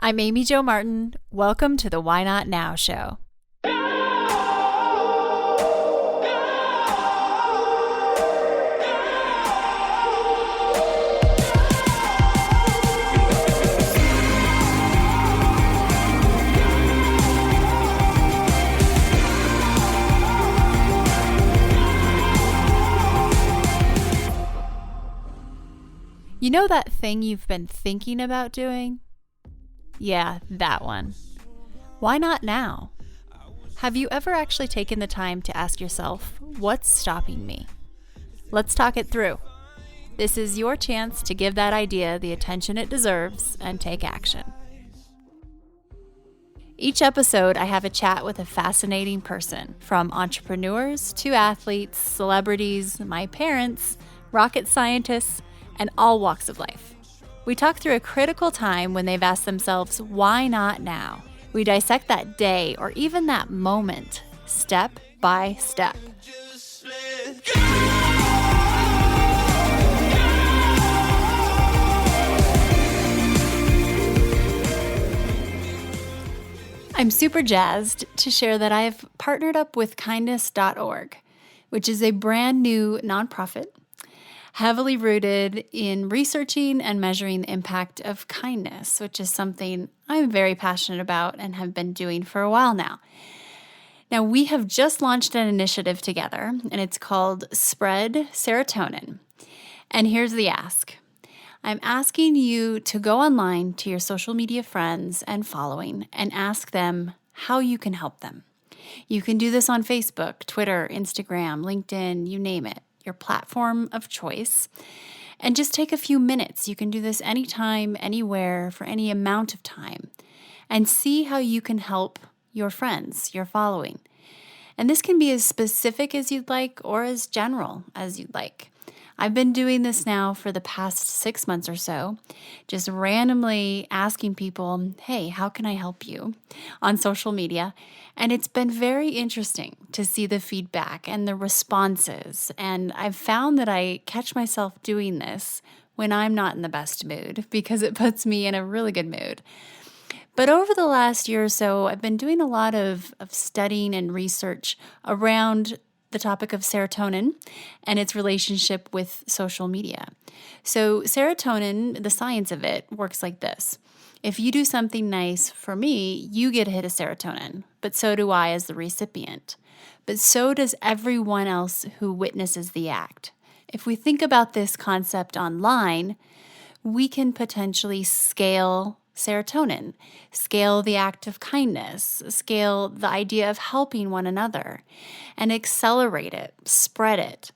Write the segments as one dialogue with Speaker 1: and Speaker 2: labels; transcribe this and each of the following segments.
Speaker 1: I'm Amy Jo Martin. Welcome to the Why Not Now show. You know that thing you've been thinking about doing? Yeah, that one. Why not now? Have you ever actually taken the time to ask yourself, what's stopping me? Let's talk it through. This is your chance to give that idea the attention it deserves and take action. Each episode, I have a chat with a fascinating person, from entrepreneurs to athletes, celebrities, my parents, rocket scientists, and all walks of life. We talk through a critical time when they've asked themselves, why not now? We dissect that day or even that moment, step by step. I'm super jazzed to share that I've partnered up with kindness.org, which is a brand new nonprofit heavily rooted in researching and measuring the impact of kindness, which is something I'm very passionate about and have been doing for a while now. Now, we have just launched an initiative together, and it's called Spread Serotonin. And here's the ask. I'm asking you to go online to your social media friends and following and ask them how you can help them. You can do this on Facebook, Twitter, Instagram, LinkedIn, you name it, your platform of choice, and just take a few minutes. You can do this anytime, anywhere, for any amount of time, and see how you can help your friends, your following. And this can be as specific as you'd like or as general as you'd like. I've been doing this now for the past 6 months or so, just randomly asking people, hey, how can I help you on social media? And it's been very interesting to see the feedback and the responses. And I've found that I catch myself doing this when I'm not in the best mood because it puts me in a really good mood. But over the last year or so, I've been doing a lot of studying and research around the topic of serotonin and its relationship with social media. So serotonin, the science of it, works like this. If you do something nice for me, you get a hit of serotonin, but so do I as the recipient. But so does everyone else who witnesses the act. If we think about this concept online, we can potentially scale serotonin, scale the act of kindness, scale the idea of helping one another, and accelerate it, spread it.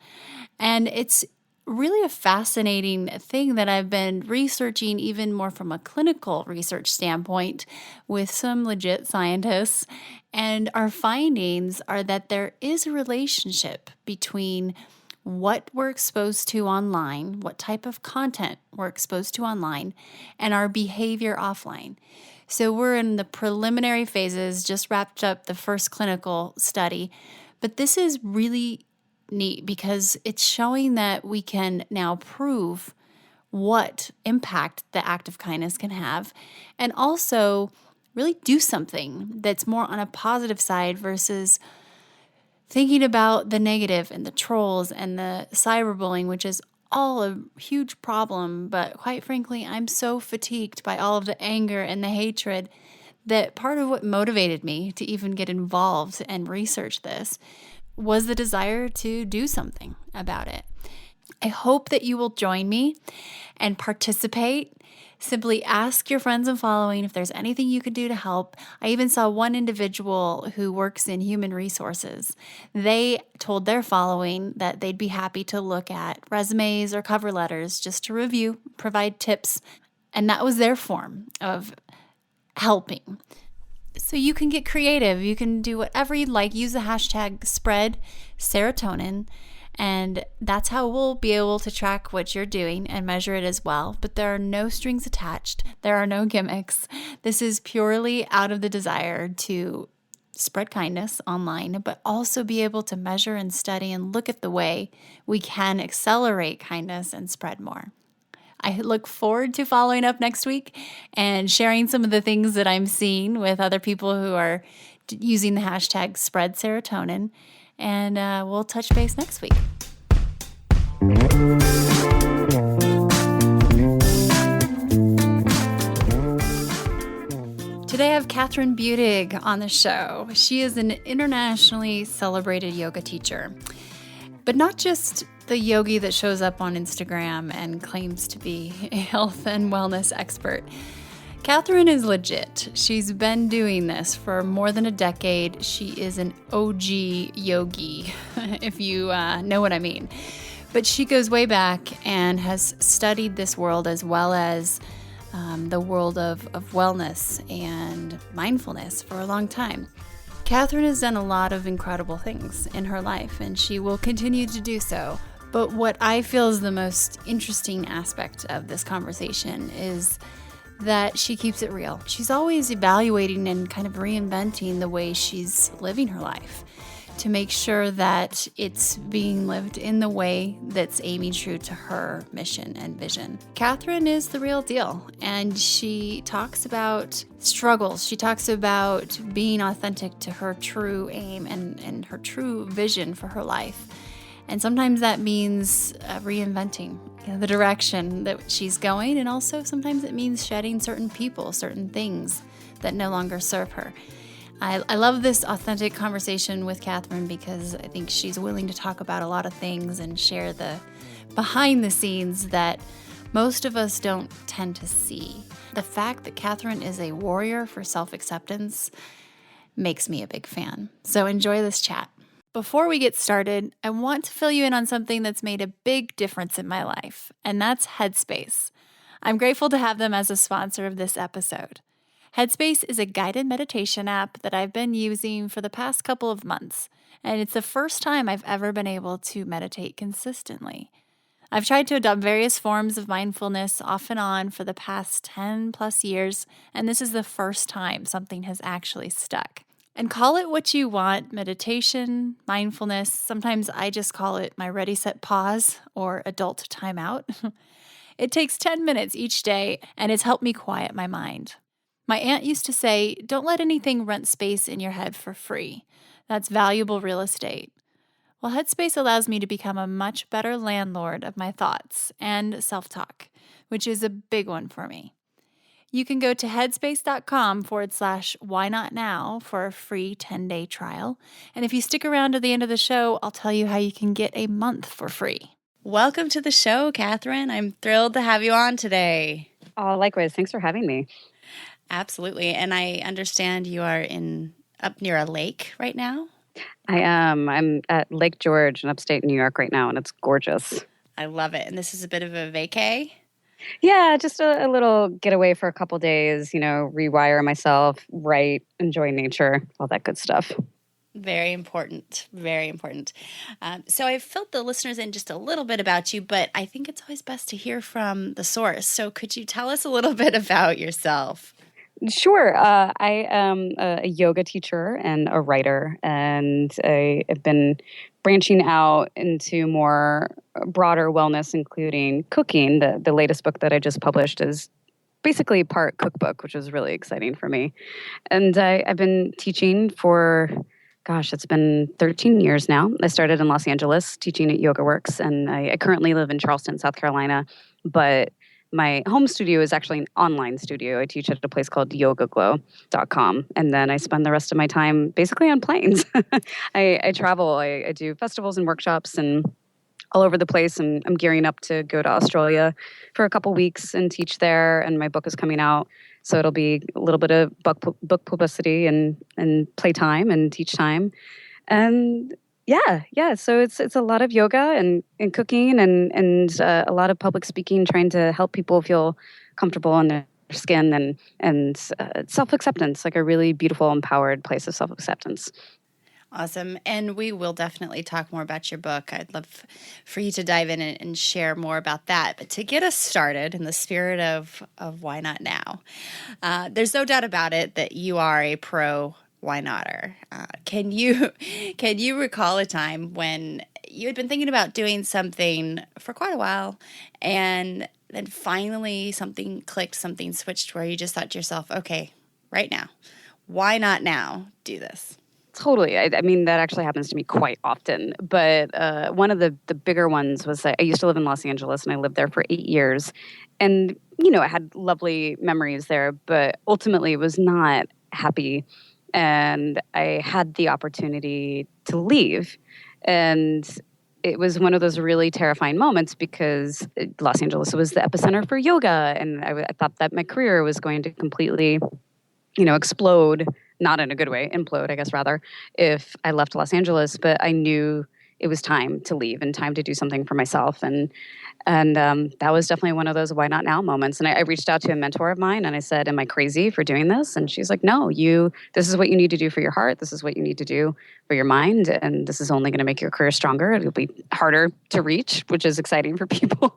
Speaker 1: And it's really a fascinating thing that I've been researching even more from a clinical research standpoint with some legit scientists. And our findings are that there is a relationship between what we're exposed to online, what type of content we're exposed to online, and our behavior offline. So we're in the preliminary phases, just wrapped up the first clinical study, but this is really neat because it's showing that we can now prove what impact the act of kindness can have, and also really do something that's more on a positive side versus thinking about the negative and the trolls and the cyberbullying, which is all a huge problem. But quite frankly, I'm so fatigued by all of the anger and the hatred that part of what motivated me to even get involved and research this was the desire to do something about it. I hope that you will join me and participate. Simply ask your friends and following if there's anything you could do to help. I even saw one individual who works in human resources. They told their following that they'd be happy to look at resumes or cover letters just to review, provide tips, and that was their form of helping. So you can get creative. You can do whatever you'd like. Use the hashtag spread serotonin. And that's how we'll be able to track what you're doing and measure it as well. But there are no strings attached. There are no gimmicks. This is purely out of the desire to spread kindness online, but also be able to measure and study and look at the way we can accelerate kindness and spread more. I look forward to following up next week and sharing some of the things that I'm seeing with other people who are using the hashtag spread serotonin. And we'll touch base next week. Today I have Kathryn Budig on the show. She is an internationally celebrated yoga teacher, but not just the yogi that shows up on Instagram and claims to be a health and wellness expert. Kathryn is legit. She's been doing this for more than a decade. She is an OG yogi, if you know what I mean. But she goes way back and has studied this world as well as the world of wellness and mindfulness for a long time. Kathryn has done a lot of incredible things in her life, and she will continue to do so. But what I feel is the most interesting aspect of this conversation is that she keeps it real. She's always evaluating and kind of reinventing the way she's living her life to make sure that it's being lived in the way that's aiming true to her mission and vision. Kathryn is the real deal, and she talks about struggles. She talks about being authentic to her true aim and her true vision for her life. And sometimes that means reinventing the direction that she's going, and also sometimes it means shedding certain people, certain things that no longer serve her. I love this authentic conversation with Kathryn because I think she's willing to talk about a lot of things and share the behind the scenes that most of us don't tend to see. The fact that Kathryn is a warrior for self-acceptance makes me a big fan. So enjoy this chat. Before we get started, I want to fill you in on something that's made a big difference in my life, and that's Headspace. I'm grateful to have them as a sponsor of this episode. Headspace is a guided meditation app that I've been using for the past couple of months, and it's the first time I've ever been able to meditate consistently. I've tried to adopt various forms of mindfulness off and on for the past 10 plus years, and this is the first time something has actually stuck. And call it what you want, meditation, mindfulness. Sometimes I just call it my ready, set, pause or adult timeout. It takes 10 minutes each day, and it's helped me quiet my mind. My aunt used to say, don't let anything rent space in your head for free. That's valuable real estate. Well, Headspace allows me to become a much better landlord of my thoughts and self-talk, which is a big one for me. You can go to headspace.com/why not now for a free 10-day trial. And if you stick around to the end of the show, I'll tell you how you can get a month for free. Welcome to the show, Kathryn. I'm thrilled to have you on today.
Speaker 2: Oh, likewise. Thanks for having me.
Speaker 1: Absolutely. And I understand you are up near a lake right now?
Speaker 2: I am. I'm at Lake George in upstate New York right now, and it's gorgeous.
Speaker 1: I love it. And this is a bit of a vacay?
Speaker 2: Yeah, just a little getaway for a couple days, rewire myself, write, enjoy nature, all that good stuff.
Speaker 1: Very important. Very important. So I've filled the listeners in just a little bit about you, but I think it's always best to hear from the source. So could you tell us a little bit about yourself?
Speaker 2: Sure. I am a yoga teacher and a writer, and I have been branching out into more broader wellness, including cooking. The latest book that I just published is basically part cookbook, which is really exciting for me. And I've been teaching for, it's been 13 years now. I started in Los Angeles teaching at Yoga Works, and I currently live in Charleston, South Carolina, but my home studio is actually an online studio. I teach at a place called yogaglow.com. And then I spend the rest of my time basically on planes. I travel. I do festivals and workshops and all over the place. And I'm gearing up to go to Australia for a couple weeks and teach there. And my book is coming out. So it'll be a little bit of book publicity and playtime and teach time. And yeah. So it's a lot of yoga and cooking and a lot of public speaking, trying to help people feel comfortable in their skin and self-acceptance, like a really beautiful, empowered place of self-acceptance.
Speaker 1: Awesome. And we will definitely talk more about your book. I'd love for you to dive in and share more about that. But to get us started in the spirit of Why Not Now, there's no doubt about it that you are a pro why notter. Can you recall a time when you had been thinking about doing something for quite a while and then finally something clicked, something switched where you just thought to yourself, okay, right now, why not now do this?
Speaker 2: Totally. I mean, that actually happens to me quite often. But one of the bigger ones was that I used to live in Los Angeles and I lived there for 8 years. And, I had lovely memories there, but ultimately was not happy. And I had the opportunity to leave. And it was one of those really terrifying moments because Los Angeles was the epicenter for yoga. And I thought that my career was going to completely explode, not in a good way, implode, I guess, rather, if I left Los Angeles. But I knew it was time to leave and time to do something for myself. And that was definitely one of those why not now moments. And I reached out to a mentor of mine and I said, am I crazy for doing this? And she's like, no, this is what you need to do for your heart. This is what you need to do for your mind. And this is only going to make your career stronger. It'll be harder to reach, which is exciting for people.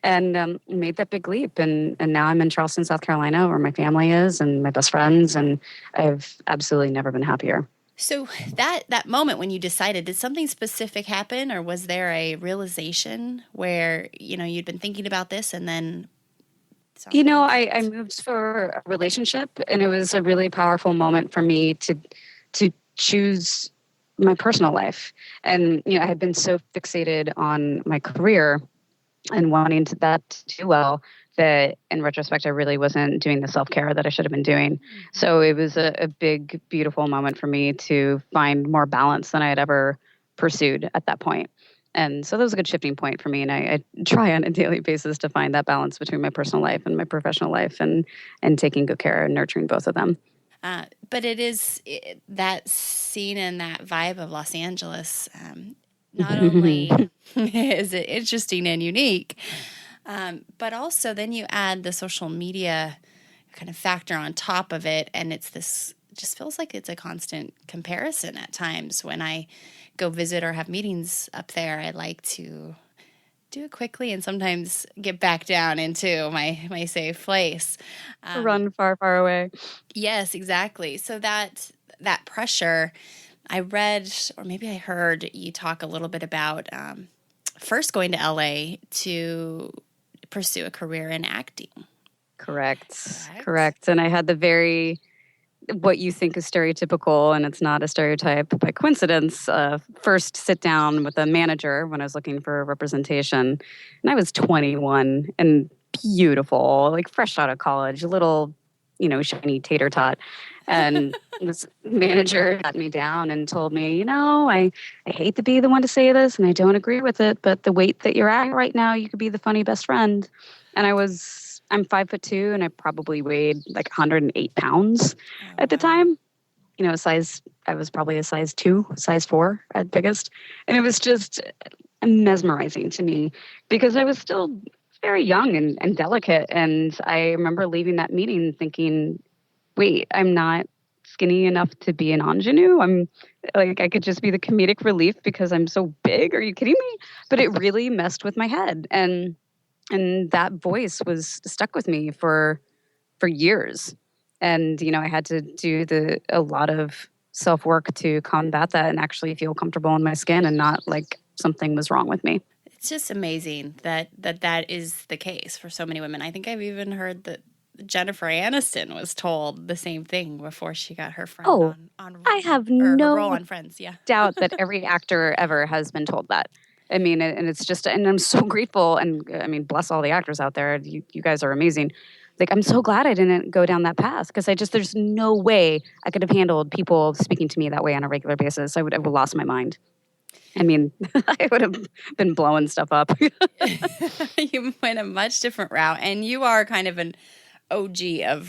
Speaker 2: And made that big leap. And now I'm in Charleston, South Carolina, where my family is and my best friends. And I've absolutely never been happier.
Speaker 1: So that moment when you decided, did something specific happen, or was there a realization where, you'd been thinking about this and then?
Speaker 2: I moved for a relationship, and it was a really powerful moment for me to choose my personal life. And, I had been so fixated on my career and wanting that to do well that in retrospect, I really wasn't doing the self-care that I should have been doing. Mm-hmm. So it was a big, beautiful moment for me to find more balance than I had ever pursued at that point. And so that was a good shifting point for me. And I try on a daily basis to find that balance between my personal life and my professional life and taking good care and nurturing both of them.
Speaker 1: But it is that scene and that vibe of Los Angeles, not only is it interesting and unique, but also then you add the social media kind of factor on top of it. And it just feels like it's a constant comparison at times. When I go visit or have meetings up there, I like to do it quickly and sometimes get back down into my safe place.
Speaker 2: Run far, far away.
Speaker 1: Yes, exactly. So that pressure, I read, or maybe I heard you talk a little bit about first going to LA to pursue a career in acting.
Speaker 2: Correct. And I had what you think is stereotypical, and it's not a stereotype by coincidence, first sit down with a manager when I was looking for representation. And I was 21 and beautiful, like fresh out of college, a little, shiny tater tot. And this manager sat me down and told me, I hate to be the one to say this and I don't agree with it, but the weight that you're at right now, you could be the funny best friend. And I'm 5'2" and I probably weighed like 108 pounds at the time. I was probably a size 2, size 4 at biggest. And it was just mesmerizing to me because I was still very young and delicate. And I remember leaving that meeting thinking, wait, I'm not skinny enough to be an ingenue. I'm like, I could just be the comedic relief because I'm so big. Are you kidding me? But it really messed with my head. And that voice was stuck with me for years. And, I had to do a lot of self-work to combat that and actually feel comfortable in my skin and not like something was wrong with me.
Speaker 1: It's just amazing that is the case for so many women. I think I've even heard that Jennifer Aniston was told the same thing before she got her friend on
Speaker 2: I have no
Speaker 1: role on Friends. Yeah.
Speaker 2: doubt that every actor ever has been told that. I mean, and it's just, and I'm so grateful. And I mean, bless all the actors out there. You guys are amazing. Like, I'm so glad I didn't go down that path because there's no way I could have handled people speaking to me that way on a regular basis. I would have lost my mind. I mean, I would have been blowing stuff up.
Speaker 1: You went a much different route, and you are kind of an OG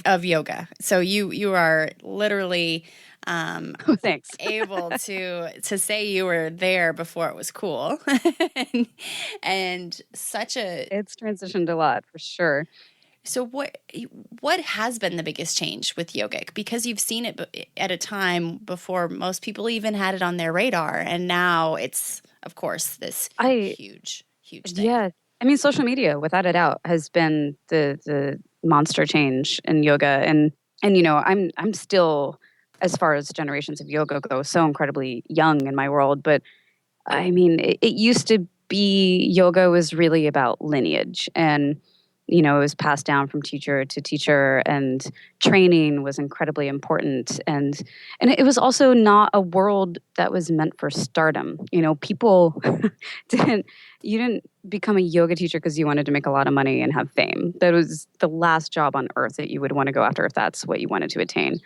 Speaker 1: of yoga. So you are literally
Speaker 2: thanks.
Speaker 1: able to say you were there before it was cool. and
Speaker 2: it's transitioned a lot for sure.
Speaker 1: So what has been the biggest change with yogic? Because you've seen it at a time before most people even had it on their radar, and now it's, of course, this huge thing.
Speaker 2: Yeah, I mean, social media, without a doubt, has been the monster change in yoga, and I'm still, as far as generations of yoga go, so incredibly young in my world. But I mean, it used to be yoga was really about lineage and it was passed down from teacher to teacher, and training was incredibly important. And it was also not a world that was meant for stardom. People didn't you didn't become a yoga teacher because you wanted to make a lot of money and have fame. That was the last job on earth that you would want to go after if that's what you wanted to attain.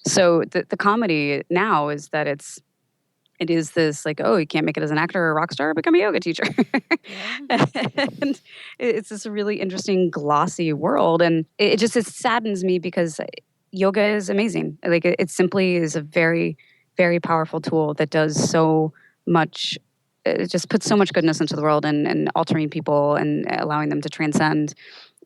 Speaker 2: So the comedy now is that it is this like, oh, you can't make it as an actor or a rock star, become a yoga teacher.
Speaker 1: Yeah.
Speaker 2: And it's this really interesting, glossy world. And it saddens me because yoga is amazing. Like it simply is a very, very powerful tool that does so much. It just puts so much goodness into the world and altering people and allowing them to transcend.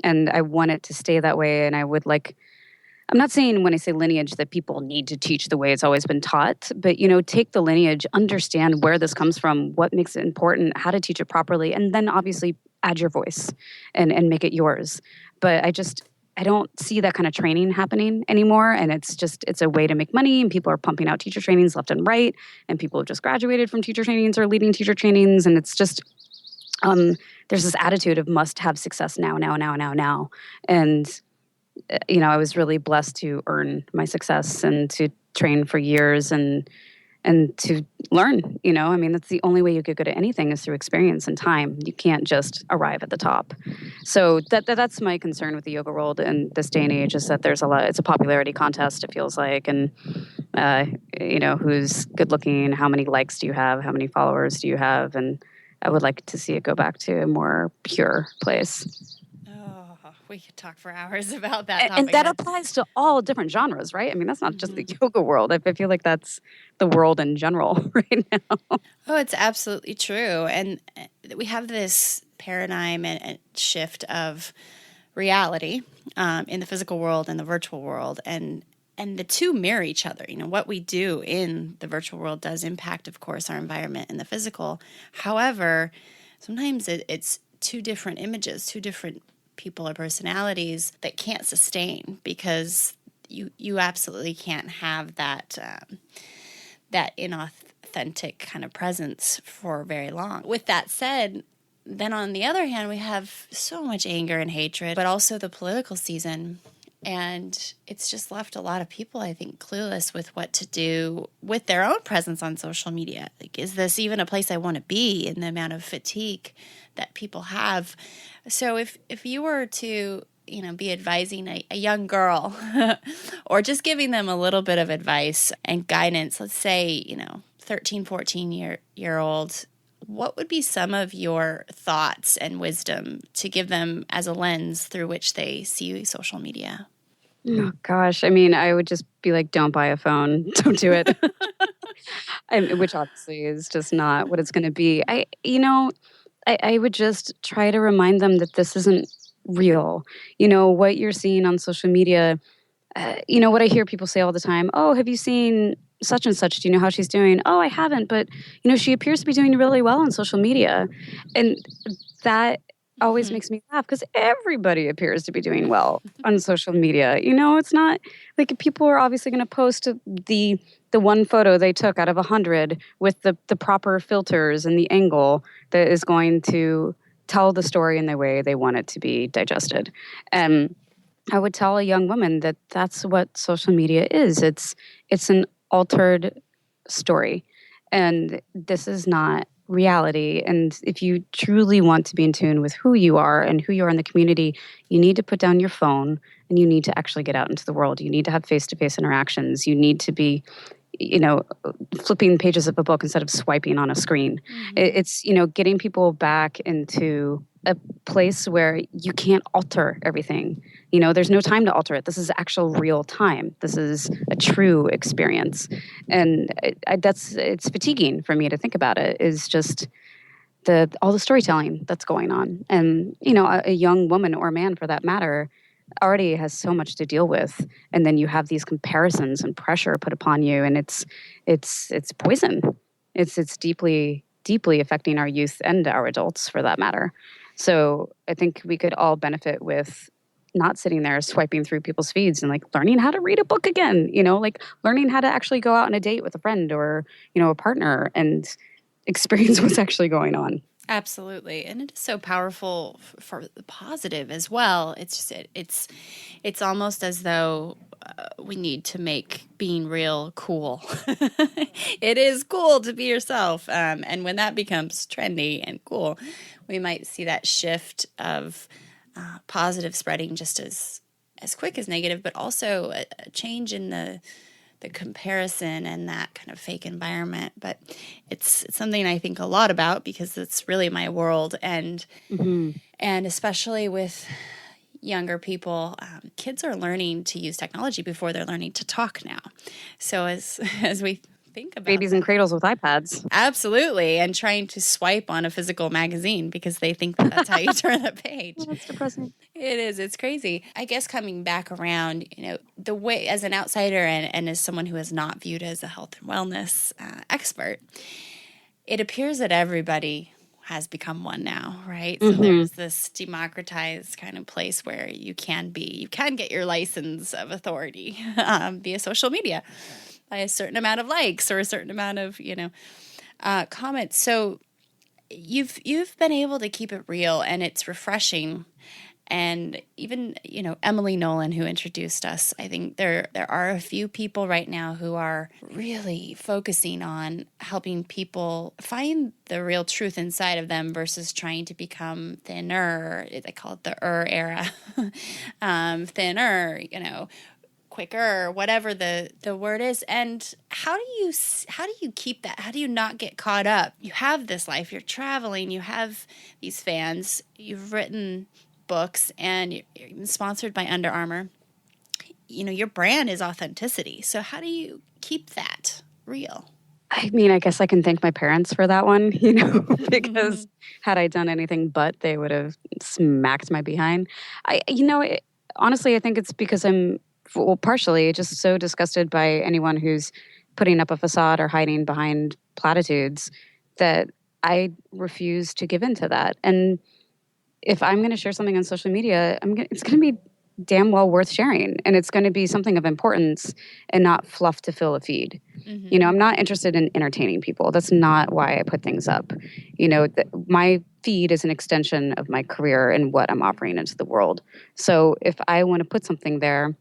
Speaker 2: And I want it to stay that way. And I'm not saying when I say lineage that people need to teach the way it's always been taught, but take the lineage, understand where this comes from, what makes it important, how to teach it properly, and then obviously add your voice and make it yours. But I don't see that kind of training happening anymore, and it's a way to make money, and people are pumping out teacher trainings left and right, and people have just graduated from teacher trainings or leading teacher trainings, and it's just there's this attitude of must have success now, and I was really blessed to earn my success and to train for years and to learn. That's the only way you get good at anything is through experience and time. You can't just arrive at the top. So that's my concern with the yoga world in this day and age is that it's a popularity contest, it feels like, and who's good looking, how many likes do you have, how many followers do you have, and I would like to see it go back to a more pure place.
Speaker 1: We could talk for hours about that topic.
Speaker 2: And that applies to all different genres, right? That's not just the yoga world. I feel like that's the world in general right now.
Speaker 1: Oh, it's absolutely true. And we have this paradigm and shift of reality in the physical world and the virtual world. And the two mirror each other. What we do in the virtual world does impact, of course, our environment in the physical. However, sometimes it's two different images, two different people or personalities that can't sustain because you absolutely can't have that inauthentic kind of presence for very long. With that said, then on the other hand, we have so much anger and hatred, but also the political season. And it's just left a lot of people, I think, clueless with what to do with their own presence on social media. Like, is this even a place I want to be in the amount of fatigue that people have? So if you were to, be advising a young girl or just giving them a little bit of advice and guidance, let's say, 13, 14-year-old, what would be some of your thoughts and wisdom to give them as a lens through which they see social media?
Speaker 2: Oh, gosh. I would just be like, don't buy a phone. Don't do it. Which obviously is just not what it's going to be. I would just try to remind them that this isn't real. What you're seeing on social media, what I hear people say all the time, oh, have you seen such and such? Do you know how she's doing? Oh, I haven't, but, she appears to be doing really well on social media. And that always makes me laugh because everybody appears to be doing well on social media. It's not like people are obviously going to post the one photo they took out of 100 with the proper filters and the angle that is going to tell the story in the way they want it to be digested. And I would tell a young woman that that's what social media is. It's an altered story. And this is not reality. And if you truly want to be in tune with who you are and who you are in the community, you need to put down your phone and you need to actually get out into the world. You need to have face-to-face interactions. You need to be, flipping pages of a book instead of swiping on a screen. It's, getting people back into a place where you can't alter everything. There's no time to alter it. This is actual real time. This is a true experience. And it's fatiguing for me to think about it, is just all the storytelling that's going on. And, a young woman or man for that matter already has so much to deal with, and then you have these comparisons and pressure put upon you, and it's poison. It's deeply affecting our youth and our adults for that matter. So I think we could all benefit with not sitting there swiping through people's feeds and learning how to read a book again, learning how to actually go out on a date with a friend or, a partner and experience what's actually going on.
Speaker 1: Absolutely. And it is so powerful for the positive as well. It's just, it's almost as though we need to make being real cool. It is cool to be yourself. And when that becomes trendy and cool, we might see that shift of positive spreading just as quick as negative, but also a change in the comparison and that kind of fake environment. But it's something I think a lot about because it's really my world. And and especially with younger people, kids are learning to use technology before they're learning to talk now. So as we think about
Speaker 2: babies in cradles with iPads.
Speaker 1: Absolutely. And trying to swipe on a physical magazine because they think that that's how you turn the page.
Speaker 2: Well, that's depressing.
Speaker 1: It is. It's crazy. I guess coming back around, the way as an outsider and as someone who is not viewed as a health and wellness expert, it appears that everybody has become one now, right? So there's this democratized kind of place where you can get your license of authority via social media by a certain amount of likes or a certain amount of, comments. So you've been able to keep it real, and it's refreshing. And even, Emily Nolan, who introduced us, I think there are a few people right now who are really focusing on helping people find the real truth inside of them versus trying to become thinner. They call it the era, thinner, quicker, whatever the word is. And how do you keep that? How do you not get caught up? You have this life, you're traveling, you have these fans, you've written books, and you're even sponsored by Under Armour. Your brand is authenticity. So how do you keep that real?
Speaker 2: I mean, I guess I can thank my parents for that one, because had I done anything but, they would have smacked my behind. Honestly, I think it's because I'm, partially just so disgusted by anyone who's putting up a facade or hiding behind platitudes that I refuse to give in to that. And if I'm going to share something on social media, it's going to be damn well worth sharing. And it's going to be something of importance and not fluff to fill a feed. I'm not interested in entertaining people. That's not why I put things up. My feed is an extension of my career and what I'm offering into the world. So if I want to put something there,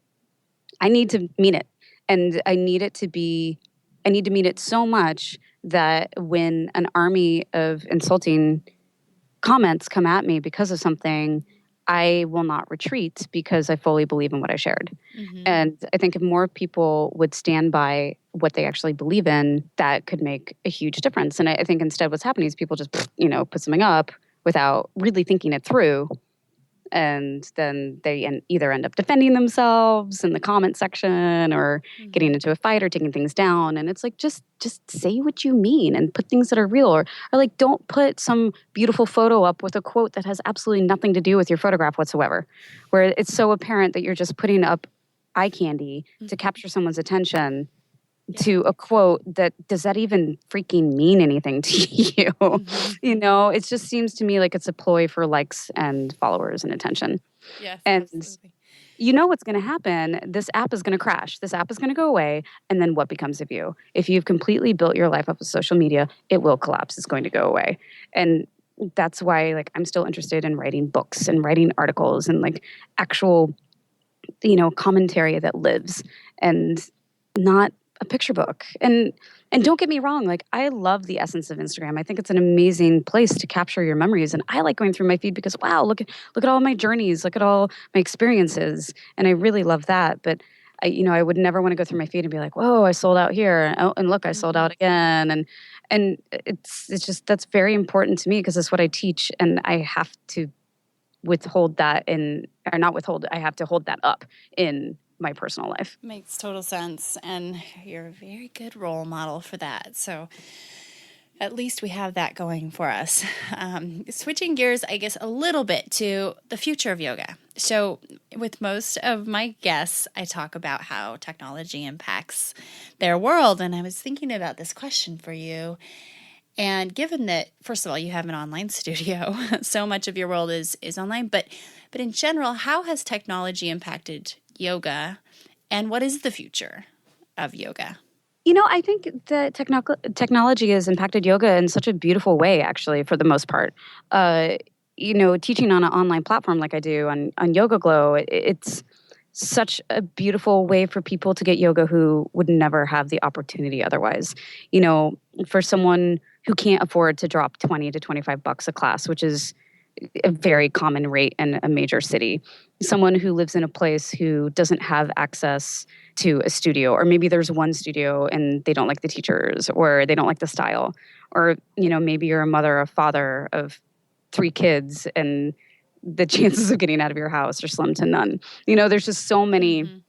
Speaker 2: I need to mean it. And I need to mean it so much that when an army of insulting comments come at me because of something, I will not retreat because I fully believe in what I shared. And I think if more people would stand by what they actually believe in, that could make a huge difference. And I think instead what's happening is people just, put something up without really thinking it through. And then they either end up defending themselves in the comment section or getting into a fight or taking things down. And it's like, just say what you mean and put things that are real. Or like, don't put some beautiful photo up with a quote that has absolutely nothing to do with your photograph whatsoever, where it's so apparent that you're just putting up eye candy to capture someone's attention to a quote that, does that even freaking mean anything to you? It just seems to me like it's a ploy for likes and followers and attention.
Speaker 1: Yes,
Speaker 2: and
Speaker 1: absolutely.
Speaker 2: What's going to happen? This app is going to crash. This app is going to go away. And then what becomes of you? If you've completely built your life up with social media, it will collapse. It's going to go away. And that's why I'm still interested in writing books and writing articles and actual, commentary that lives and not a picture book. And don't get me wrong, I love the essence of Instagram. I think it's an amazing place to capture your memories. And I like going through my feed because, wow, look at all my journeys, look at all my experiences. And I really love that. But I would never want to go through my feed and be like, whoa, I sold out here. And, oh, and look, I sold out again. And it's just, that's very important to me because it's what I teach. And I have to withhold that I have to hold that up in my personal life.
Speaker 1: Makes total sense. And you're a very good role model for that. So at least we have that going for us. Switching gears, I guess, a little bit to the future of yoga. So with most of my guests, I talk about how technology impacts their world. And I was thinking about this question for you. And given that, first of all, you have an online studio, so much of your world is online, but in general, how has technology impacted yoga, and what is the future of yoga?
Speaker 2: I think that technology has impacted yoga in such a beautiful way, actually, for the most part. Uh, Teaching on an online platform like I do on Yoga Glow, it's such a beautiful way for people to get yoga who would never have the opportunity otherwise. You know, for someone who can't afford to drop 20 to $25 a class, which is a very common rate in a major city. Someone who lives in a place who doesn't have access to a studio, or maybe there's one studio and they don't like the teachers or they don't like the style. Or, maybe you're a mother or father of 3 kids and the chances of getting out of your house are slim to none. There's just so many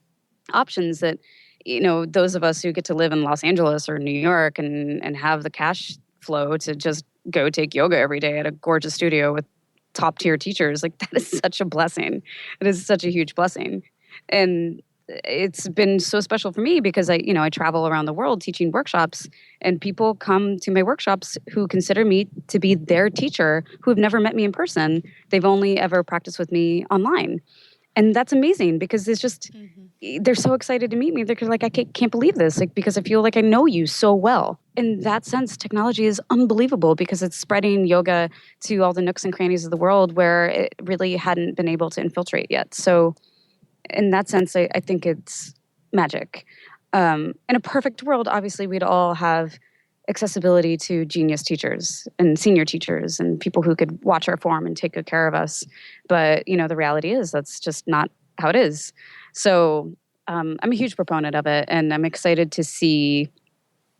Speaker 2: options that, those of us who get to live in Los Angeles or New York and have the cash flow to just go take yoga every day at a gorgeous studio with top tier teachers, like that is such a blessing. It is such a huge blessing. And it's been so special for me because I travel around the world teaching workshops, and people come to my workshops who consider me to be their teacher, who have never met me in person. They've only ever practiced with me online. And that's amazing because it's just, they're so excited to meet me. They're like, I can't believe this, like, because I feel like I know you so well. In that sense, technology is unbelievable because it's spreading yoga to all the nooks and crannies of the world where it really hadn't been able to infiltrate yet. So in that sense, I think it's magic. In a perfect world, obviously, we'd all have accessibility to genius teachers and senior teachers and people who could watch our form and take good care of us. But, the reality is that's just not how it is. So I'm a huge proponent of it, and I'm excited to see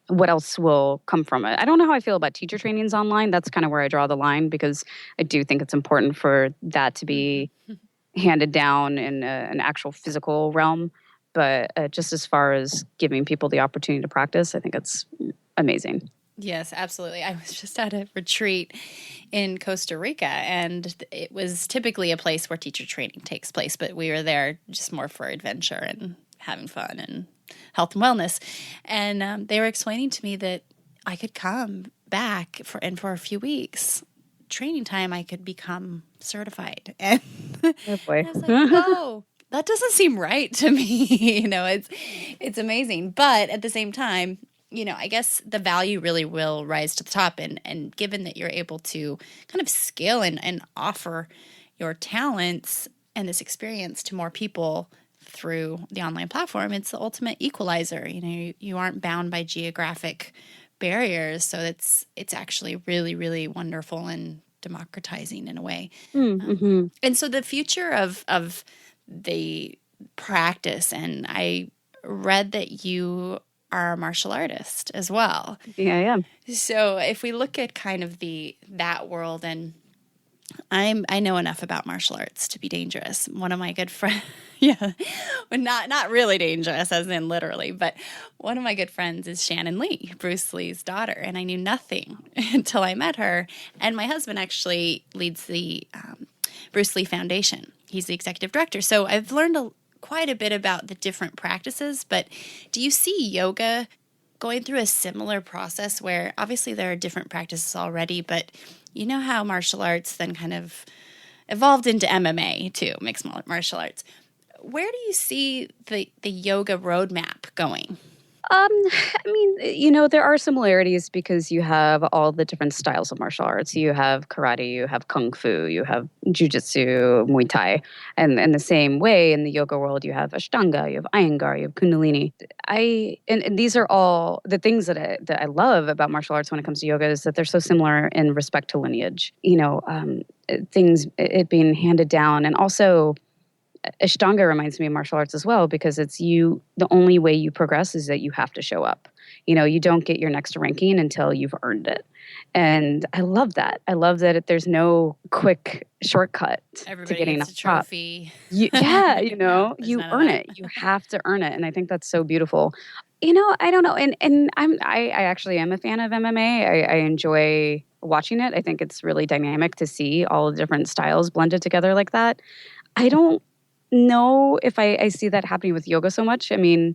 Speaker 2: what else will come from it. I don't know how I feel about teacher trainings online. That's kind of where I draw the line because I do think it's important for that to be handed down in an actual physical realm. But just as far as giving people the opportunity to practice, I think it's amazing.
Speaker 1: Yes, absolutely. I was just at a retreat in Costa Rica, and it was typically a place where teacher training takes place, but we were there just more for adventure and having fun and health and wellness. And they were explaining to me that I could come back for a few weeks training time, I could become certified. And
Speaker 2: oh boy.
Speaker 1: I was like, oh, that doesn't seem right to me. It's amazing. But at the same time, I guess the value really will rise to the top. And given that you're able to kind of scale and offer your talents and this experience to more people through the online platform, it's the ultimate equalizer. You aren't bound by geographic barriers. So it's actually really, really wonderful and democratizing in a way. And so the future of the practice, and I read that you are a martial artist as well.
Speaker 2: Yeah, I am.
Speaker 1: So if we look at kind of that world, and I know enough about martial arts to be dangerous. One of my good friends, yeah, but not really dangerous as in literally, but one of my good friends is Shannon Lee, Bruce Lee's daughter, and I knew nothing until I met her. And my husband actually leads the Bruce Lee Foundation. He's the executive director. So I've learned quite a bit about the different practices, but do you see yoga going through a similar process where obviously there are different practices already, but you know how martial arts then kind of evolved into MMA too, mixed martial arts. Where do you see the yoga roadmap going?
Speaker 2: There are similarities because you have all the different styles of martial arts. You have karate, you have kung fu, you have jujitsu, Muay Thai. And in the same way, in the yoga world, you have Ashtanga, you have Iyengar, you have Kundalini. And these are all the things that I love about martial arts when it comes to yoga is that they're so similar in respect to lineage. It being handed down, and also Ashtanga reminds me of martial arts as well because the only way you progress is that you have to show up. You don't get your next ranking until you've earned it. And I love that. I love that there's no quick shortcut to getting up
Speaker 1: a trophy.
Speaker 2: You earn it. You have to earn it. And I think that's so beautiful. I don't know. And I actually am a fan of MMA. I enjoy watching it. I think it's really dynamic to see all the different styles blended together like that. I don't know if I see that happening with yoga so much. In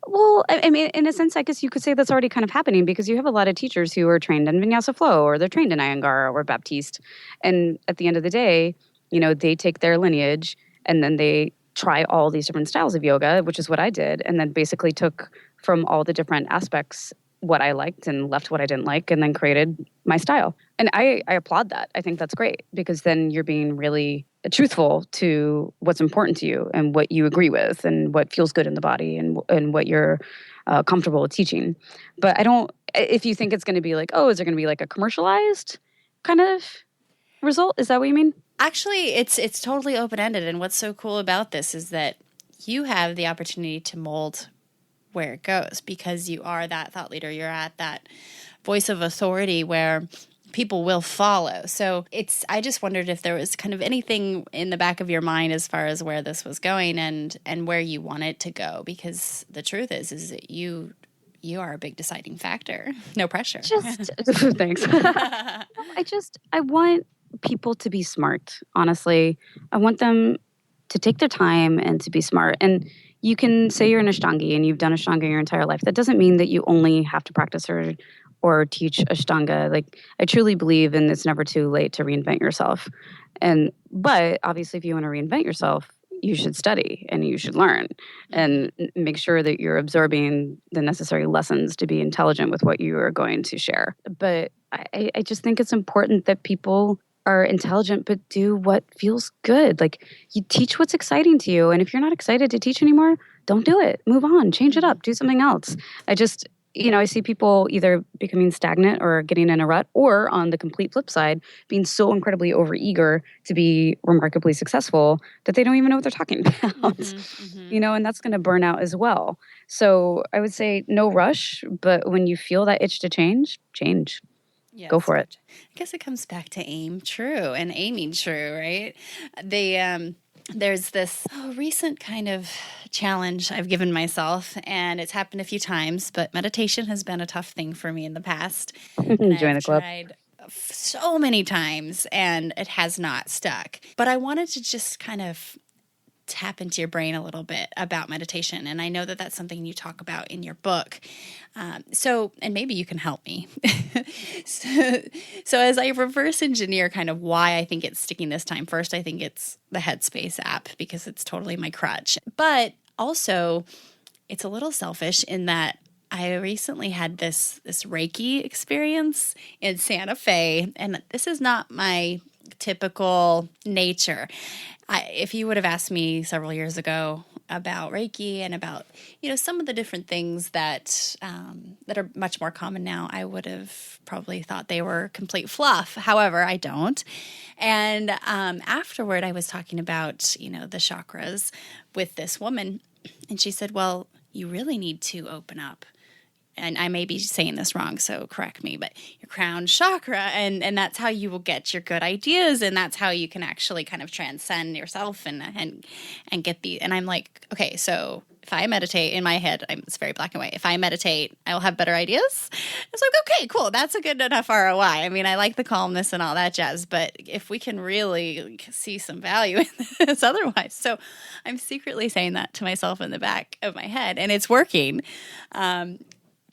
Speaker 2: a sense, I guess you could say that's already kind of happening because you have a lot of teachers who are trained in Vinyasa Flow or they're trained in Iyengar or Baptiste. And at the end of the day, they take their lineage and then they try all these different styles of yoga, which is what I did, and then basically took from all the different aspects what I liked and left what I didn't like, and then created my style. And I applaud that. I think that's great because then you're being really truthful to what's important to you and what you agree with and what feels good in the body and what you're comfortable with teaching. But I don't, if you think it's going to be like, oh, is there going to be like a commercialized kind of result? Is that what you mean?
Speaker 1: Actually, it's totally open-ended. And what's so cool about this is that you have the opportunity to mold where it goes because you are that thought leader. You're at that voice of authority where people will follow. So I just wondered if there was kind of anything in the back of your mind as far as where this was going and where you want it to go, because the truth is that you are a big deciding factor. No pressure.
Speaker 2: Thanks. I want people to be smart, honestly. I want them to take their time and to be smart. And you can say you're an Ashtangi and you've done Ashtanga your entire life. That doesn't mean that you only have to practice or teach Ashtanga. Like, I truly believe in it's never too late to reinvent yourself. But obviously, if you want to reinvent yourself, you should study and you should learn and make sure that you're absorbing the necessary lessons to be intelligent with what you are going to share. But I just think it's important that people are intelligent, but do what feels good. Like, you teach what's exciting to you. And if you're not excited to teach anymore, don't do it. Move on, change it up, do something else. I see people either becoming stagnant or getting in a rut, or on the complete flip side, being so incredibly overeager to be remarkably successful that they don't even know what they're talking about. And that's going to burn out as well. So I would say no rush, but when you feel that itch to change. Yes, go for it.
Speaker 1: I guess it comes back to aim true and aiming true, right? There's this recent kind of challenge I've given myself, and it's happened a few times, but meditation has been a tough thing for me in the past.
Speaker 2: Join the club.
Speaker 1: Tried so many times, and it has not stuck. But I wanted to just kind of tap into your brain a little bit about meditation. And I know that that's something you talk about in your book. And maybe you can help me. So as I reverse engineer kind of why I think it's sticking this time, first, I think it's the Headspace app because it's totally my crutch. But also, it's a little selfish in that I recently had this Reiki experience in Santa Fe, and this is not my typical nature. If you would have asked me several years ago about Reiki and about some of the different things that are much more common now, I would have probably thought they were complete fluff. However, I don't. And afterward, I was talking about the chakras with this woman, and she said, "Well, you really need to open up." And I may be saying this wrong, so correct me, but your crown chakra, and that's how you will get your good ideas, and that's how you can actually kind of transcend yourself and get and I'm like, okay, so if I meditate in my head, it's very black and white. If I meditate, I will have better ideas. It's like, okay, cool. That's a good enough ROI. I mean, I like the calmness and all that jazz, but if we can really see some value in this otherwise. So I'm secretly saying that to myself in the back of my head, and it's working.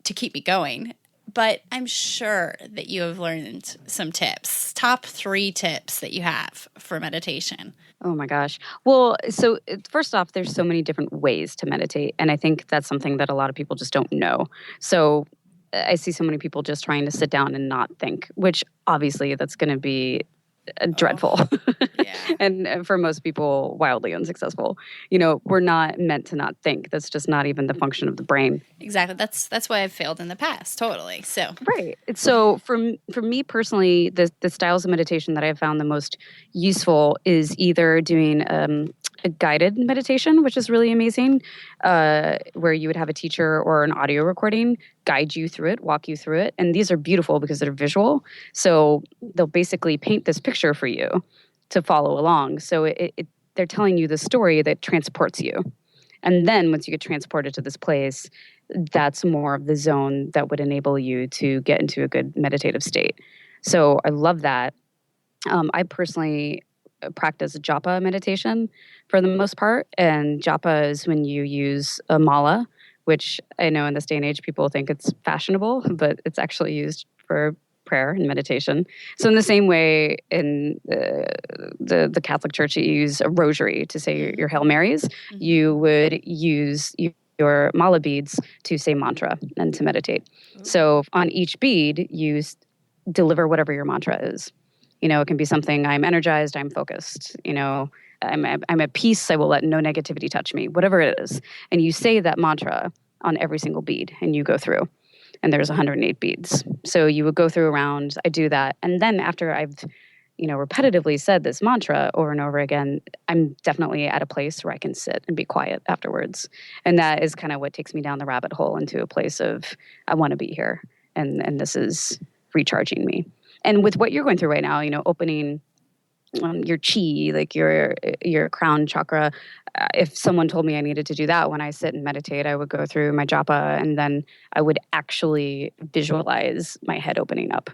Speaker 1: To keep me going. But I'm sure that you have learned some tips, top 3 tips that you have for meditation.
Speaker 2: Oh my gosh. Well, so first off, there's so many different ways to meditate. And I think that's something that a lot of people just don't know. So I see so many people just trying to sit down and not think, which obviously that's going to be dreadful.
Speaker 1: Yeah.
Speaker 2: And for most people, wildly unsuccessful. We're not meant to not think. That's just not even the function of the brain.
Speaker 1: Exactly. That's why I've failed in the past. Totally. So
Speaker 2: right. So for me personally, the styles of meditation that I've found the most useful is either doing a guided meditation, which is really amazing, where you would have a teacher or an audio recording guide you through it, walk you through it. And these are beautiful because they're visual. So they'll basically paint this picture for you to follow along. So they're telling you the story that transports you. And then once you get transported to this place, that's more of the zone that would enable you to get into a good meditative state. So I love that. I personally practice japa meditation for the most part. And japa is when you use a mala, which I know in this day and age people think it's fashionable, but it's actually used for prayer and meditation. So in the same way in the Catholic Church, you use a rosary to say your Hail Marys. Mm-hmm. You would use your mala beads to say mantra and to meditate. So on each bead, you deliver whatever your mantra is. It can be something: I'm energized, I'm focused, I'm at peace, I will let no negativity touch me, whatever it is. And you say that mantra on every single bead, and you go through. And there's 108 beads. So you would go through a round. I do that. And then after I've repetitively said this mantra over and over again, I'm definitely at a place where I can sit and be quiet afterwards. And that is kind of what takes me down the rabbit hole into a place of, I want to be here. And this is recharging me. And with what you're going through right now, opening your chi, like your crown chakra. If someone told me I needed to do that when I sit and meditate, I would go through my japa, and then I would actually visualize my head opening up,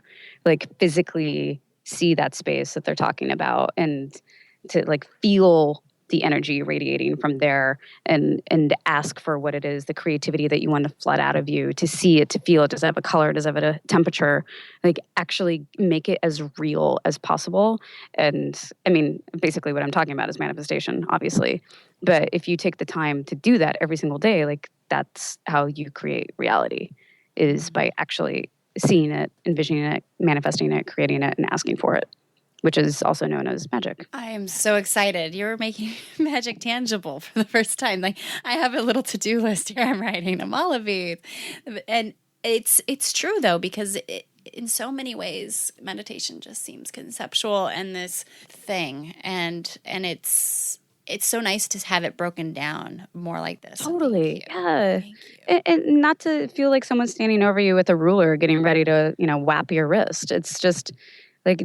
Speaker 2: like physically see that space that they're talking about, and to like feel the energy radiating from there, and ask for what it is, the creativity that you want to flood out of you, to see it, to feel it. Does it have a color? Does it have a temperature? Like actually make it as real as possible. And I mean, basically what I'm talking about is manifestation, obviously. But if you take the time to do that every single day, like that's how you create reality, is by actually seeing it, envisioning it, manifesting it, creating it, and asking for it, which is also known as magic.
Speaker 1: I am so excited. You're making magic tangible for the first time. Like, I have a little to-do list here. I'm writing a mala bead. And it's true, though, because in so many ways, meditation just seems conceptual and this thing. And it's so nice to have it broken down more like this.
Speaker 2: Totally. Yeah. And not to feel like someone's standing over you with a ruler getting ready to, whap your wrist. It's just like...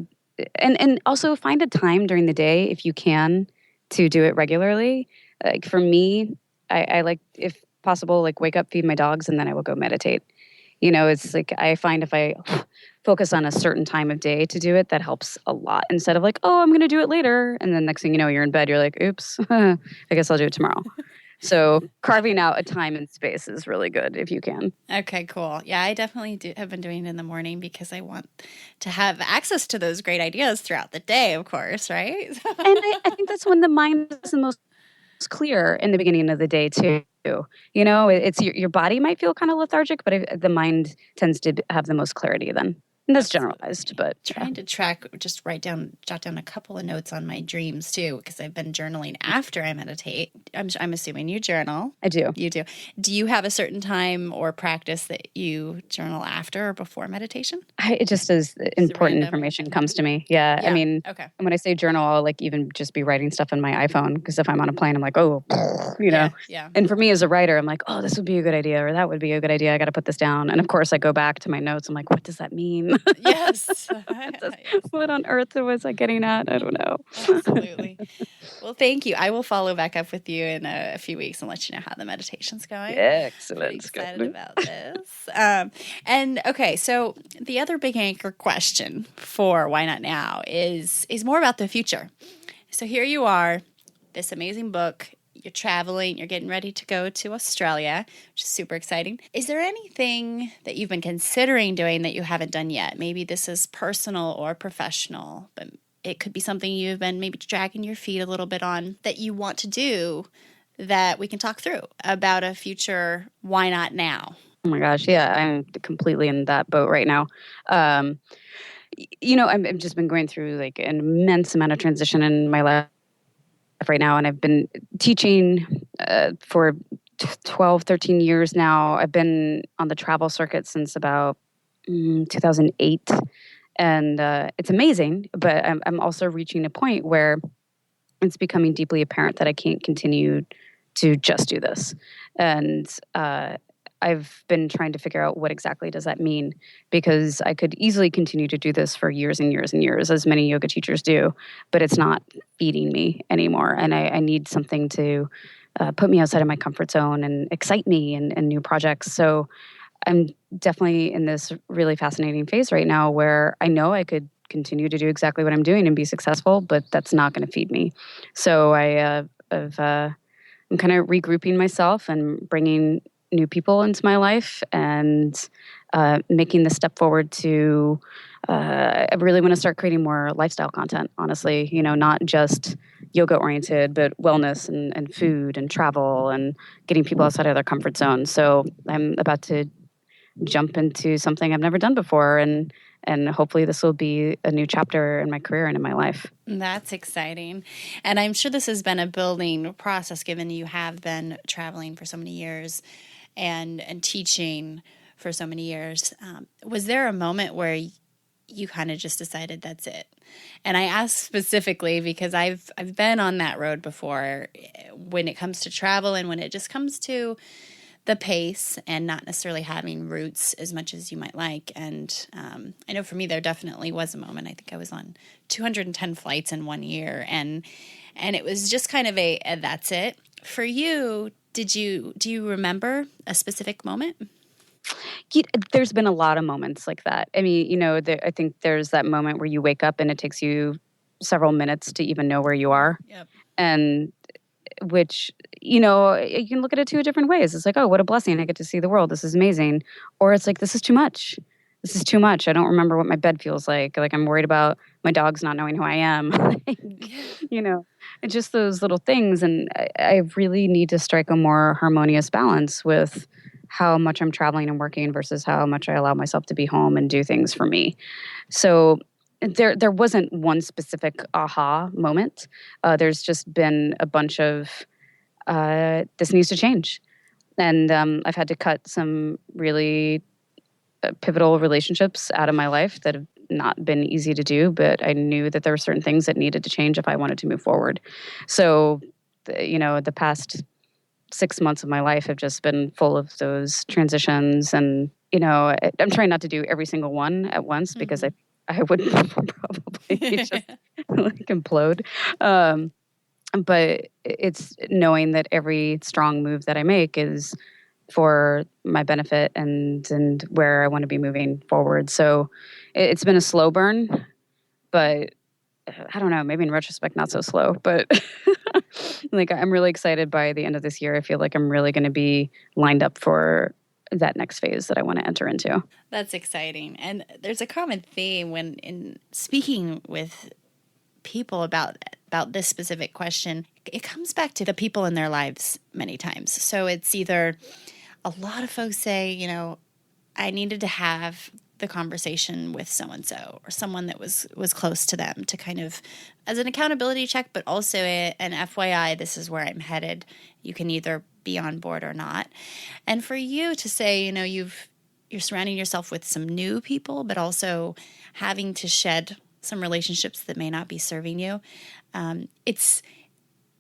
Speaker 2: And also find a time during the day, if you can, to do it regularly. Like for me, I like, if possible, like wake up, feed my dogs, and then I will go meditate. It's like I find if I focus on a certain time of day to do it, that helps a lot, instead of like, oh, I'm going to do it later. And then next thing you know, you're in bed, you're like, oops, I guess I'll do it tomorrow. So carving out a time and space is really good if you can.
Speaker 1: Okay, cool. Yeah, I definitely have been doing it in the morning because I want to have access to those great ideas throughout the day, of course, right?
Speaker 2: And I think that's when the mind is the most clear, in the beginning of the day too. It's your body might feel kind of lethargic, but the mind tends to have the most clarity then. And that's generalized, but
Speaker 1: trying to track, just jot down a couple of notes on my dreams too, because I've been journaling after I meditate. I'm assuming you journal.
Speaker 2: I do.
Speaker 1: You do. Do you have a certain time or practice that you journal after or before meditation?
Speaker 2: It just as important information comes to me. Yeah. I mean,
Speaker 1: okay.
Speaker 2: When I say journal, I'll like even just be writing stuff on my iPhone, because if I'm on a plane, I'm like, oh,
Speaker 1: Yeah.
Speaker 2: And for me as a writer, I'm like, oh, this would be a good idea, or that would be a good idea. I got to put this down. And of course, I go back to my notes. I'm like, what does that mean?
Speaker 1: Yes.
Speaker 2: What on earth was I getting at? I don't know.
Speaker 1: Absolutely. Well, thank you. I will follow back up with you in a few weeks and let you know how the meditation's going.
Speaker 2: Excellent.
Speaker 1: Pretty excited about this. And okay, so the other big anchor question for Why Not Now is more about the future. So here you are, this amazing book. You're traveling, you're getting ready to go to Australia, which is super exciting. Is there anything that you've been considering doing that you haven't done yet? Maybe this is personal or professional, but it could be something you've been maybe dragging your feet a little bit on that you want to do, that we can talk through about a future Why Not Now?
Speaker 2: Oh my gosh, yeah, I'm completely in that boat right now. I've just been going through like an immense amount of transition in my life right now, and I've been teaching for 12, 13 years now. I've been on the travel circuit since about 2008, and it's amazing, but I'm also reaching a point where it's becoming deeply apparent that I can't continue to just do this. And I've been trying to figure out what exactly does that mean, because I could easily continue to do this for years and years and years, as many yoga teachers do, but it's not feeding me anymore. And I need something to put me outside of my comfort zone and excite me and new projects. So I'm definitely in this really fascinating phase right now where I know I could continue to do exactly what I'm doing and be successful, but that's not going to feed me. So I'm kind of regrouping myself and bringing new people into my life, and making the step forward to I really want to start creating more lifestyle content, honestly, not just yoga oriented, but wellness and food and travel and getting people outside of their comfort zone. So I'm about to jump into something I've never done before, and hopefully this will be a new chapter in my career and in my life.
Speaker 1: That's exciting. And I'm sure this has been a building process, given you have been traveling for so many years and teaching for so many years. Was there a moment where you kind of just decided that's it? And I ask specifically because I've been on that road before when it comes to travel and when it just comes to the pace and not necessarily having roots as much as you might like. And I know for me, there definitely was a moment. I think I was on 210 flights in 1 year, and it was just kind of a that's it. For you, do you remember a specific moment?
Speaker 2: There's been a lot of moments like that. I mean, I think there's that moment where you wake up and it takes you several minutes to even know where you are.
Speaker 1: Yep.
Speaker 2: And which, you can look at it two different ways. It's like, oh, what a blessing. I get to see the world. This is amazing. Or it's like, this is too much. This is too much. I don't remember what my bed feels like. Like, I'm worried about my dogs not knowing who I am. It's just those little things. And I really need to strike a more harmonious balance with how much I'm traveling and working versus how much I allow myself to be home and do things for me. So there wasn't one specific aha moment. There's just been a bunch of this needs to change. And I've had to cut some really pivotal relationships out of my life that have not been easy to do, but I knew that there were certain things that needed to change if I wanted to move forward. So, the past 6 months of my life have just been full of those transitions. And, I'm trying not to do every single one at once because I would probably just like implode. But it's knowing that every strong move that I make is for my benefit and where I want to be moving forward. So it's been a slow burn, but I don't know, maybe in retrospect, not so slow, but like I'm really excited by the end of this year. I feel like I'm really going to be lined up for that next phase that I want to enter into.
Speaker 1: That's exciting. And there's a common theme when in speaking with people about this specific question. It comes back to the people in their lives many times. So it's either a lot of folks say, I needed to have the conversation with so-and-so or someone that was close to them to kind of as an accountability check, but also an FYI, this is where I'm headed. You can either be on board or not. And for you to say, you're surrounding yourself with some new people, but also having to shed some relationships that may not be serving you. It's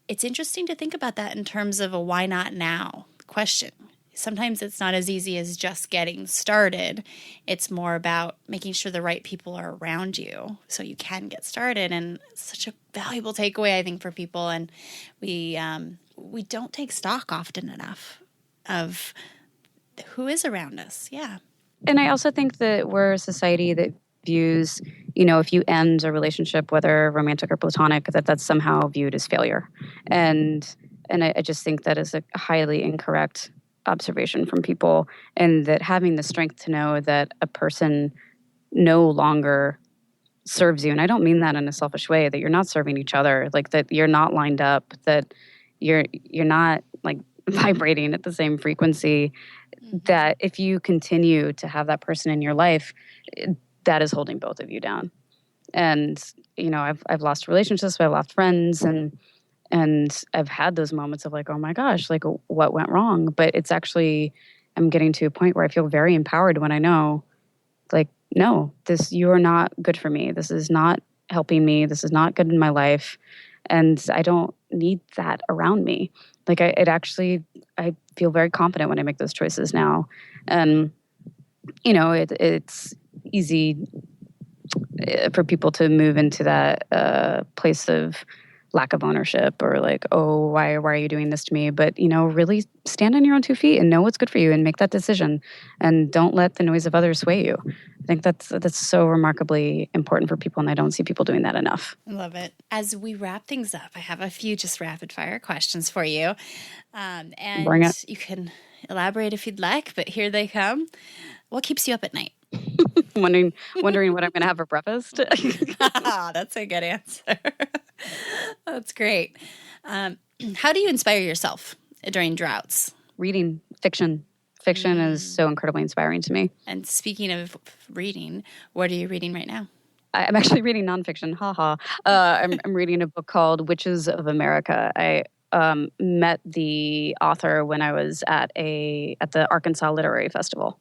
Speaker 1: interesting to think about that in terms of a why not now question. Sometimes it's not as easy as just getting started. It's more about making sure the right people are around you so you can get started. And it's such a valuable takeaway, I think, for people. And we don't take stock often enough of who is around us. Yeah.
Speaker 2: And I also think that we're a society that views, if you end a relationship, whether romantic or platonic, that's somehow viewed as failure. And I just think that is a highly incorrect observation from people, and that having the strength to know that a person no longer serves you, and I don't mean that in a selfish way, that you're not serving each other, like that you're not lined up, that you're not like vibrating at the same frequency, that if you continue to have that person in your life, that is holding both of you down. And I've lost relationships, I've lost friends, and I've had those moments of like, oh my gosh, like what went wrong? But it's actually, I'm getting to a point where I feel very empowered when I know, like, no, you are not good for me. This is not helping me. This is not good in my life. And I don't need that around me. Like I feel very confident when I make those choices now. And, it's easy for people to move into that place of lack of ownership or like, oh, why are you doing this to me? But, really stand on your own 2 feet and know what's good for you and make that decision, and don't let the noise of others sway you. I think that's so remarkably important for people, and I don't see people doing that enough.
Speaker 1: I love it. As we wrap things up, I have a few just rapid fire questions for you. And
Speaker 2: Bring it.
Speaker 1: You can elaborate if you'd like, but here they come. What keeps you up at night?
Speaker 2: wondering what I'm going to have for breakfast.
Speaker 1: That's a good answer. That's great. How do you inspire yourself during droughts?
Speaker 2: Reading fiction. Fiction is so incredibly inspiring to me.
Speaker 1: And speaking of reading, what are you reading right now?
Speaker 2: I'm actually reading nonfiction. Haha. I'm reading a book called Witches of America. I met the author when I was at the Arkansas Literary Festival.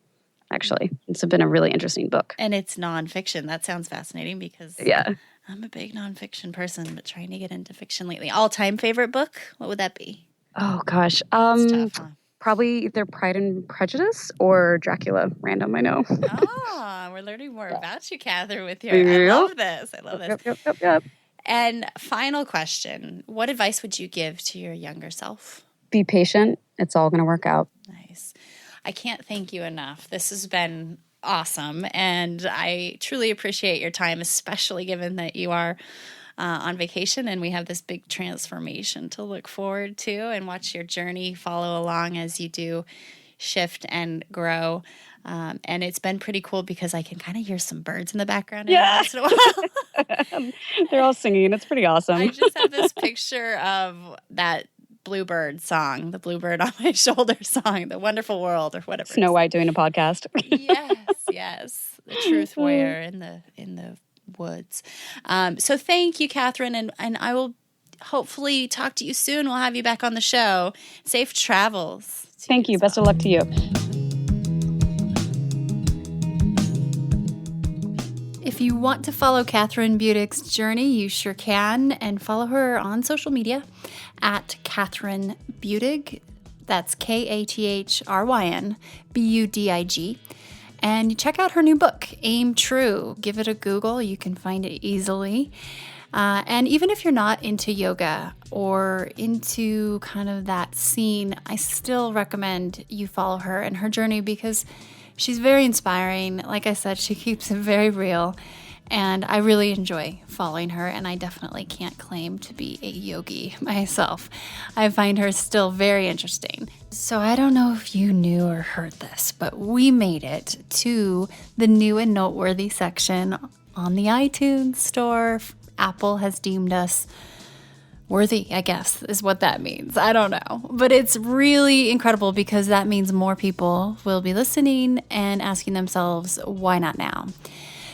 Speaker 2: Actually, it's been a really interesting book.
Speaker 1: And it's nonfiction. That sounds fascinating because
Speaker 2: yeah,
Speaker 1: I'm a big nonfiction person, but trying to get into fiction lately. All-time favorite book? What would that be?
Speaker 2: Oh gosh,
Speaker 1: It's tough, huh?
Speaker 2: probably either Pride and Prejudice or Dracula. Random, I know.
Speaker 1: Oh, we're learning more about you, Kathryn, with your. I love this. I love this.
Speaker 2: Yep.
Speaker 1: And final question: what advice would you give to your younger self?
Speaker 2: Be patient. It's all going to work out.
Speaker 1: Nice. I can't thank you enough. This has been awesome, and I truly appreciate your time, especially given that you are on vacation and we have this big transformation to look forward to and watch your journey follow along as you do shift and grow. And it's been pretty cool because I can kind of hear some birds in the background every once in a while.
Speaker 2: They're all singing. It's pretty awesome.
Speaker 1: I just have this picture of that Bluebird song, the Bluebird on my shoulder song, The Wonderful World or whatever.
Speaker 2: Snow White doing a podcast.
Speaker 1: Yes. The truth warrior in the woods. So thank you, Kathryn, and I will hopefully talk to you soon. We'll have you back on the show. Safe travels.
Speaker 2: Thank you. Best of luck to you.
Speaker 1: If you want to follow Kathryn Budig's journey, you sure can, and follow her on social media at Kathryn Budig. That's Kathryn Budig. And check out her new book, Aim True. Give it a Google. You can find it easily. And even if you're not into yoga or into kind of that scene, I still recommend you follow her and her journey because she's very inspiring. Like I said, she keeps it very real. And I really enjoy following her, and I definitely can't claim to be a yogi myself. I find her still very interesting. So I don't know if you knew or heard this, but we made it to the new and noteworthy section on the iTunes store. Apple has deemed us worthy, I guess, is what that means. I don't know. But it's really incredible because that means more people will be listening and asking themselves, why not now?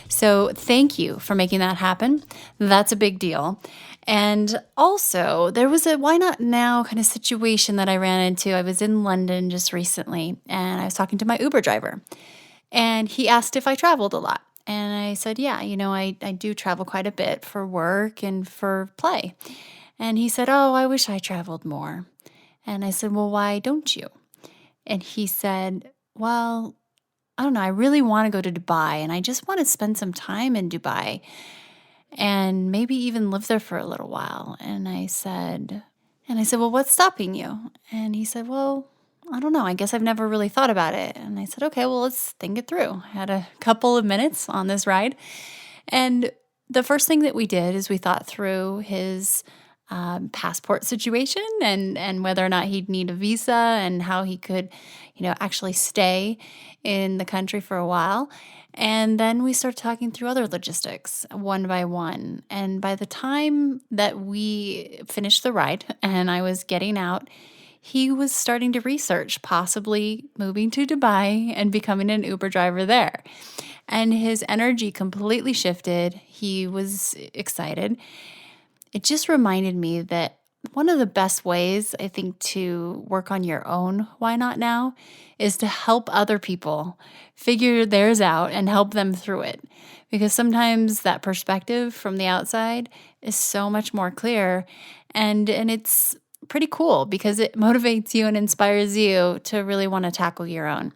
Speaker 1: So thank you for making that happen. That's a big deal. And also, there was a why not now kind of situation that I ran into. I was in London just recently, and I was talking to my Uber driver. And he asked if I traveled a lot. And I said, yeah, I do travel quite a bit for work and for play. And he said, oh, I wish I traveled more. And I said, well, why don't you? And he said, well, I don't know, I really want to go to Dubai and I just want to spend some time in Dubai and maybe even live there for a little while. And I said, well, what's stopping you? And he said, well, I don't know. I guess I've never really thought about it. And I said, okay, well, let's think it through. I had a couple of minutes on this ride. And the first thing that we did is we thought through his passport situation and whether or not he'd need a visa and how he could, actually stay in the country for a while. And then we started talking through other logistics one by one. And by the time that we finished the ride and I was getting out, he was starting to research possibly moving to Dubai and becoming an Uber driver there. And his energy completely shifted. He was excited. It just reminded me that one of the best ways, I think, to work on your own why not now is to help other people figure theirs out and help them through it. Because sometimes that perspective from the outside is so much more clear, and it's pretty cool because it motivates you and inspires you to really want to tackle your own.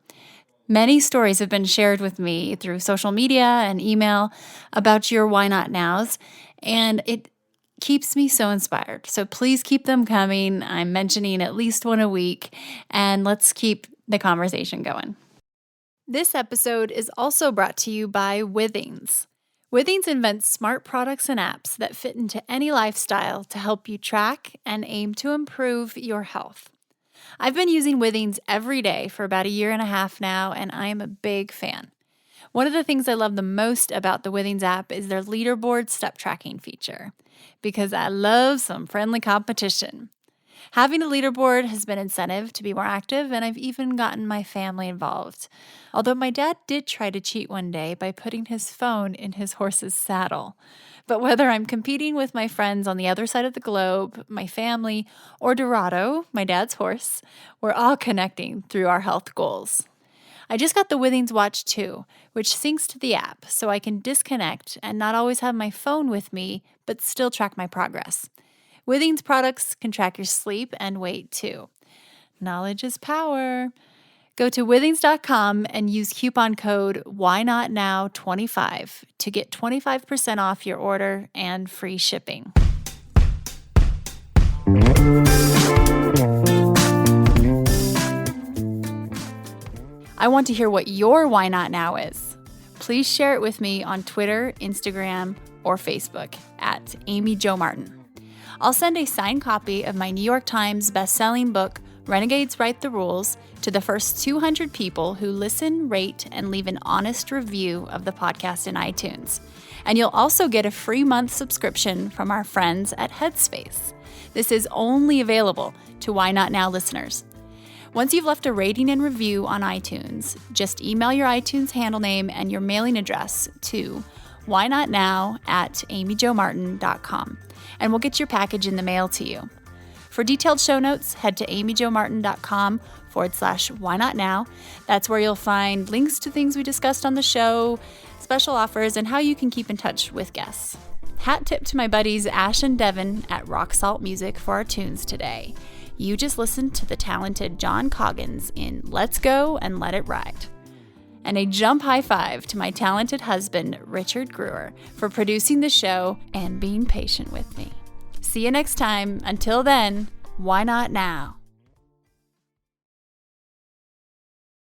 Speaker 1: Many stories have been shared with me through social media and email about your why not nows, and it keeps me so inspired. So please keep them coming. I'm mentioning at least one a week, and let's keep the conversation going. This episode is also brought to you by Withings. Withings invents smart products and apps that fit into any lifestyle to help you track and aim to improve your health. I've been using Withings every day for about 1.5 years now, and I am a big fan. One of the things I love the most about the Withings app is their leaderboard step tracking feature, because I love some friendly competition. Having a leaderboard has been incentive to be more active, and I've even gotten my family involved. Although my dad did try to cheat one day by putting his phone in his horse's saddle. But whether I'm competing with my friends on the other side of the globe, my family, or Dorado, my dad's horse, we're all connecting through our health goals. I just got the Withings Watch 2, which syncs to the app so I can disconnect and not always have my phone with me, but still track my progress. Withings products can track your sleep and weight too. Knowledge is power. Go to withings.com and use coupon code WhyNotNow25 to get 25% off your order and free shipping. I want to hear what your Why Not Now is. Please share it with me on Twitter, Instagram, or Facebook at Amy Jo Martin. I'll send a signed copy of my New York Times best-selling book, Renegades Write the Rules, to the first 200 people who listen, rate, and leave an honest review of the podcast in iTunes. And you'll also get a free month subscription from our friends at Headspace. This is only available to Why Not Now listeners. Once you've left a rating and review on iTunes, just email your iTunes handle name and your mailing address to whynotnow@amyjomartin.com, and we'll get your package in the mail to you. For detailed show notes, head to amyjomartin.com/whynotnow. That's where you'll find links to things we discussed on the show, special offers, and how you can keep in touch with guests. Hat tip to my buddies Ash and Devin at Rock Salt Music for our tunes today. You just listened to the talented John Coggins in Let's Go and Let It Ride. And a jump high five to my talented husband, Richard Greer, for producing the show and being patient with me. See you next time. Until then, why not now?